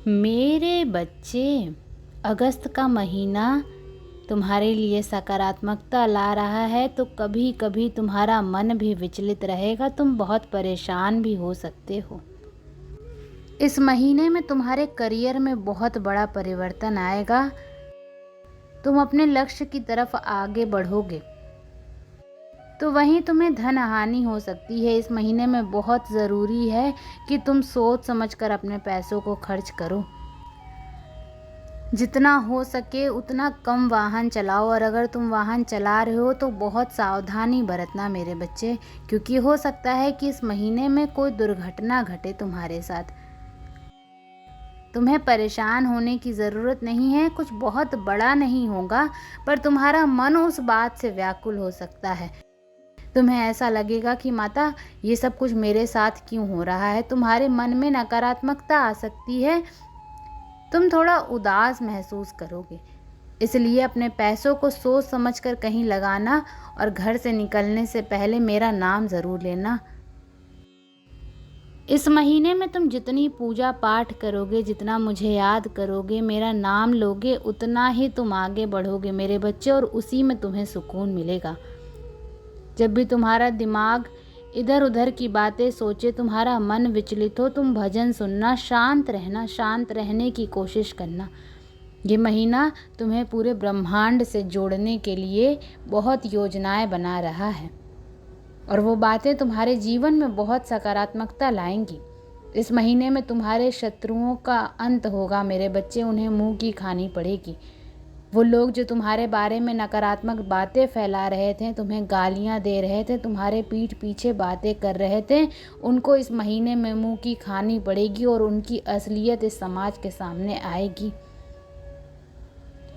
मेरे बच्चे, अगस्त का महीना तुम्हारे लिए सकारात्मकता ला रहा है, तो कभी कभी तुम्हारा मन भी विचलित रहेगा। तुम बहुत परेशान भी हो सकते हो। इस महीने में तुम्हारे करियर में बहुत बड़ा परिवर्तन आएगा। तुम अपने लक्ष्य की तरफ आगे बढ़ोगे। तो वहीं तुम्हें धन हानि हो सकती है। इस महीने में बहुत ज़रूरी है कि तुम सोच समझकर अपने पैसों को खर्च करो। जितना हो सके उतना कम वाहन चलाओ, और अगर तुम वाहन चला रहे हो तो बहुत सावधानी बरतना मेरे बच्चे, क्योंकि हो सकता है कि इस महीने में कोई दुर्घटना घटे तुम्हारे साथ। तुम्हें परेशान होने की ज़रूरत नहीं है। कुछ बहुत बड़ा नहीं होगा, पर तुम्हारा मन उस बात से व्याकुल हो सकता है। तुम्हें ऐसा लगेगा कि माता, ये सब कुछ मेरे साथ क्यों हो रहा है। तुम्हारे मन में नकारात्मकता आ सकती है। तुम थोड़ा उदास महसूस करोगे। इसलिए अपने पैसों को सोच समझकर कहीं लगाना, और घर से निकलने से पहले मेरा नाम ज़रूर लेना। इस महीने में तुम जितनी पूजा पाठ करोगे, जितना मुझे याद करोगे, मेरा नाम लोगे, उतना ही तुम आगे बढ़ोगे मेरे बच्चे, और उसी में तुम्हें सुकून मिलेगा। जब भी तुम्हारा दिमाग इधर उधर की बातें सोचे, तुम्हारा मन विचलित हो, तुम भजन सुनना, शांत रहना, शांत रहने की कोशिश करना। ये महीना तुम्हें पूरे ब्रह्मांड से जोड़ने के लिए बहुत योजनाएं बना रहा है, और वो बातें तुम्हारे जीवन में बहुत सकारात्मकता लाएंगी। इस महीने में तुम्हारे शत्रुओं का अंत होगा मेरे बच्चे। उन्हें मुंह की खानी पड़ेगी। वो लोग जो तुम्हारे बारे में नकारात्मक बातें फैला रहे थे, तुम्हें गालियां दे रहे थे, तुम्हारे पीठ पीछे बातें कर रहे थे, उनको इस महीने में मुंह की खानी पड़ेगी, और उनकी असलियत इस समाज के सामने आएगी।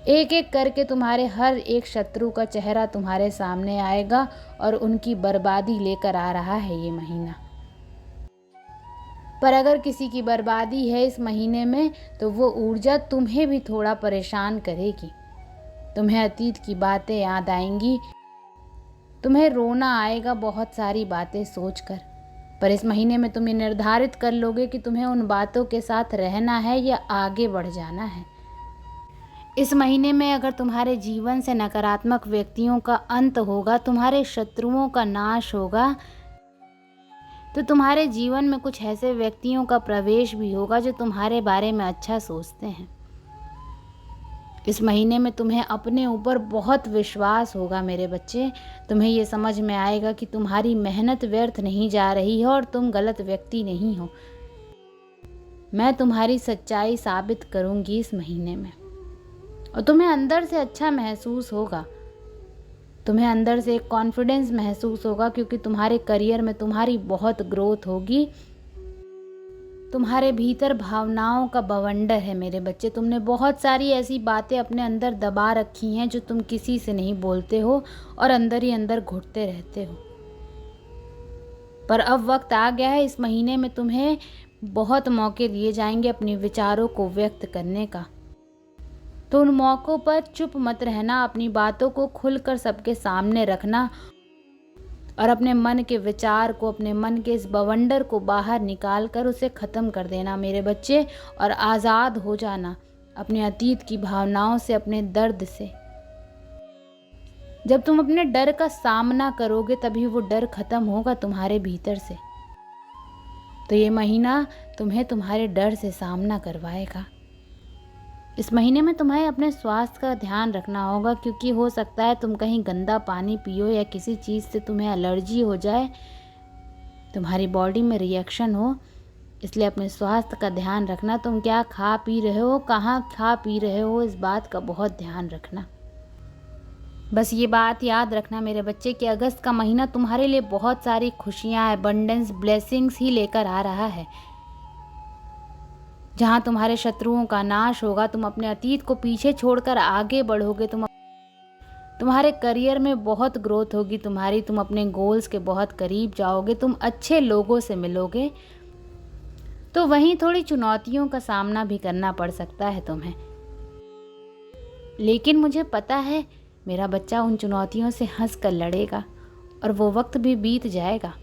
एक एक करके तुम्हारे हर एक शत्रु का चेहरा तुम्हारे सामने आएगा, और उनकी बर्बादी लेकर आ रहा है ये महीना। पर अगर किसी की बर्बादी है इस महीने में, तो वो ऊर्जा तुम्हें भी थोड़ा परेशान करेगी। तुम्हें अतीत की बातें याद आएंगी। तुम्हें रोना आएगा बहुत सारी बातें सोचकर। पर इस महीने में तुम ये निर्धारित कर लोगे कि तुम्हें उन बातों के साथ रहना है या आगे बढ़ जाना है। इस महीने में अगर तुम्हारे जीवन से नकारात्मक व्यक्तियों का अंत होगा, तुम्हारे शत्रुओं का नाश होगा, तो तुम्हारे जीवन में कुछ ऐसे व्यक्तियों का प्रवेश भी होगा जो तुम्हारे बारे में अच्छा सोचते हैं। इस महीने में तुम्हें अपने ऊपर बहुत विश्वास होगा मेरे बच्चे। तुम्हें ये समझ में आएगा कि तुम्हारी मेहनत व्यर्थ नहीं जा रही है, और तुम गलत व्यक्ति नहीं हो। मैं तुम्हारी सच्चाई साबित करूंगी इस महीने में, और तुम्हें अंदर से अच्छा महसूस होगा। तुम्हें अंदर से एक कॉन्फिडेंस महसूस होगा, क्योंकि तुम्हारे करियर में तुम्हारी बहुत ग्रोथ होगी। तुम्हारे भीतर भावनाओं का बवंडर है मेरे बच्चे। तुमने बहुत सारी ऐसी बातें अपने अंदर दबा रखी हैं जो तुम किसी से नहीं बोलते हो, और अंदर ही अंदर घुटते रहते हो। पर अब वक्त आ गया है। इस महीने में तुम्हें बहुत मौके दिए जाएंगे अपने विचारों को व्यक्त करने का। तो उन मौक़ों पर चुप मत रहना। अपनी बातों को खुलकर सबके सामने रखना, और अपने मन के विचार को, अपने मन के इस बवंडर को बाहर निकाल कर उसे ख़त्म कर देना मेरे बच्चे, और आज़ाद हो जाना अपने अतीत की भावनाओं से, अपने दर्द से। जब तुम अपने डर का सामना करोगे, तभी वो डर ख़त्म होगा तुम्हारे भीतर से। तो ये महीना तुम्हें तुम्हारे डर से सामना करवाएगा। इस महीने में तुम्हें अपने स्वास्थ्य का ध्यान रखना होगा, क्योंकि हो सकता है तुम कहीं गंदा पानी पियो या किसी चीज़ से तुम्हें एलर्जी हो जाए, तुम्हारी बॉडी में रिएक्शन हो। इसलिए अपने स्वास्थ्य का ध्यान रखना। तुम क्या खा पी रहे हो, कहाँ खा पी रहे हो, इस बात का बहुत ध्यान रखना। बस ये बात याद रखना मेरे बच्चे कि अगस्त का महीना तुम्हारे लिए बहुत सारी खुशियाँ, एबंडेंस, ब्लेसिंग्स ही लेकर आ रहा है। जहाँ तुम्हारे शत्रुओं का नाश होगा, तुम अपने अतीत को पीछे छोड़कर आगे बढ़ोगे। तुम्हारे करियर में बहुत ग्रोथ होगी तुम्हारी। तुम अपने गोल्स के बहुत करीब जाओगे। तुम अच्छे लोगों से मिलोगे। तो वहीं थोड़ी चुनौतियों का सामना भी करना पड़ सकता है तुम्हें, लेकिन मुझे पता है मेरा बच्चा उन चुनौतियों से हंस कर लड़ेगा, और वो वक्त भी बीत जाएगा।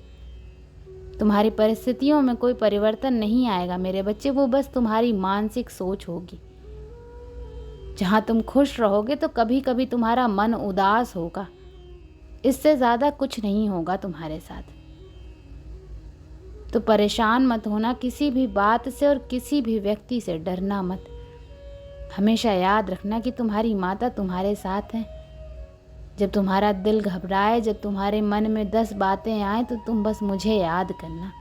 तुम्हारी परिस्थितियों में कोई परिवर्तन नहीं आएगा मेरे बच्चे, वो बस तुम्हारी मानसिक सोच होगी। जहाँ तुम खुश रहोगे तो कभी कभी तुम्हारा मन उदास होगा, इससे ज़्यादा कुछ नहीं होगा तुम्हारे साथ। तो परेशान मत होना किसी भी बात से और किसी भी व्यक्ति से डरना मत। हमेशा याद रखना कि तुम्हारी माता तुम्हारे साथ है। जब तुम्हारा दिल घबराए, जब तुम्हारे मन में 10 बातें आए तो तुम बस मुझे याद करना।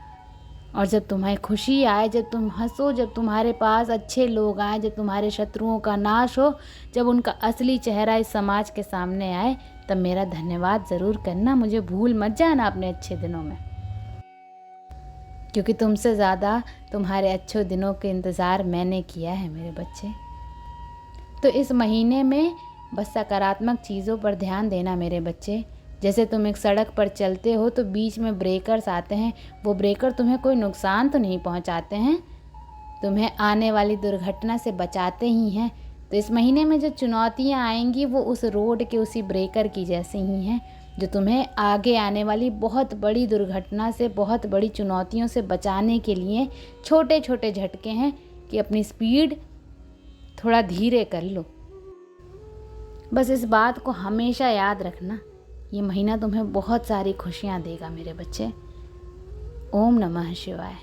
और जब तुम्हें खुशी आए, जब तुम हंसो, जब तुम्हारे पास अच्छे लोग आए, जब तुम्हारे शत्रुओं का नाश हो, जब उनका असली चेहरा इस समाज के सामने आए, तब मेरा धन्यवाद ज़रूर करना। मुझे भूल मत जाना अपने अच्छे दिनों में, क्योंकि तुमसे ज़्यादा तुम्हारे अच्छे दिनों के इंतज़ार मैंने किया है मेरे बच्चे। तो इस महीने में बस सकारात्मक चीज़ों पर ध्यान देना मेरे बच्चे। जैसे तुम एक सड़क पर चलते हो तो बीच में ब्रेकर्स आते हैं, वो ब्रेकर तुम्हें कोई नुकसान तो नहीं पहुंचाते हैं, तुम्हें आने वाली दुर्घटना से बचाते ही हैं। तो इस महीने में जो चुनौतियां आएंगी वो उस रोड के उसी ब्रेकर की जैसी ही हैं, जो तुम्हें आगे आने वाली बहुत बड़ी दुर्घटना से, बहुत बड़ी चुनौतियों से बचाने के लिए छोटे छोटे झटके हैं कि अपनी स्पीड थोड़ा धीरे कर लो। बस इस बात को हमेशा याद रखना। ये महीना तुम्हें बहुत सारी खुशियाँ देगा मेरे बच्चे। ओम नमः शिवाय।